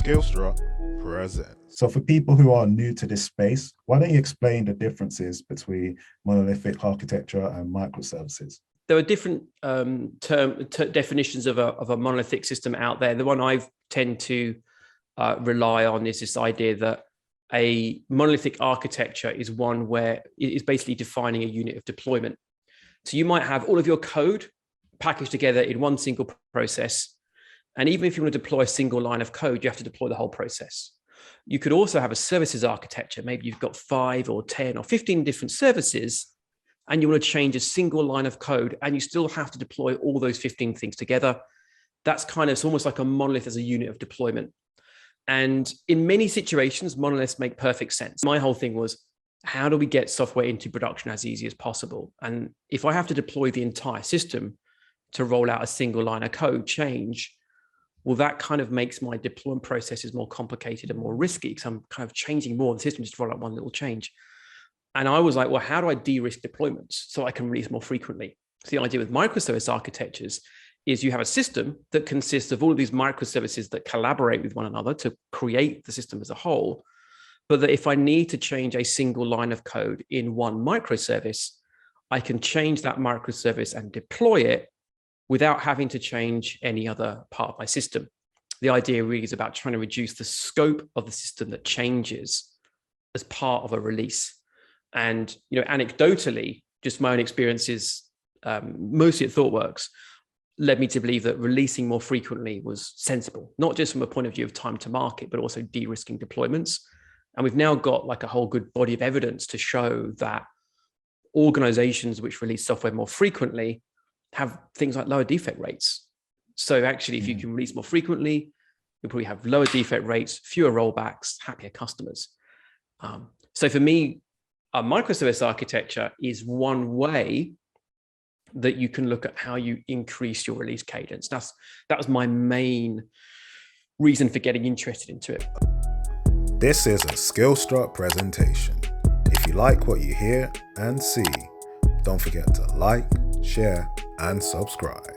SkillStruct Presents. So for people who are new to this space, why don't you explain the differences between monolithic architecture and microservices? There are different definitions of a monolithic system out there. The one I tend to rely on is this idea that a monolithic architecture is one where it is basically defining a unit of deployment. So you might have all of your code packaged together in one single process. And even if you want to deploy a single line of code, you have to deploy the whole process. You could also have a services architecture. Maybe you've got 5 or 10 or 15 different services, and you want to change a single line of code, and you still have to deploy all those 15 things together. That's it's almost like a monolith as a unit of deployment. And in many situations, monoliths make perfect sense. My whole thing was, how do we get software into production as easy as possible? And if I have to deploy the entire system to roll out a single line of code change, well, that kind of makes my deployment processes more complicated and more risky because I'm kind of changing more of the system just to roll out one little change. And I was like, well, how do I de-risk deployments so I can release more frequently? So the idea with microservice architectures is you have a system that consists of all of these microservices that collaborate with one another to create the system as a whole. But that if I need to change a single line of code in one microservice, I can change that microservice and deploy it without having to change any other part of my system. The idea really is about trying to reduce the scope of the system that changes as part of a release. And anecdotally, just my own experiences, mostly at ThoughtWorks, led me to believe that releasing more frequently was sensible, not just from a point of view of time to market, but also de-risking deployments. And we've now got like a whole good body of evidence to show that organizations which release software more frequently have things like lower defect rates. So actually, if you can release more frequently, you'll probably have lower defect rates, fewer rollbacks, happier customers. So for me, a microservice architecture is one way that you can look at how you increase your release cadence. That was my main reason for getting interested into it. This is a SkillStruct presentation. If you like what you hear and see, don't forget to like, share, and subscribe.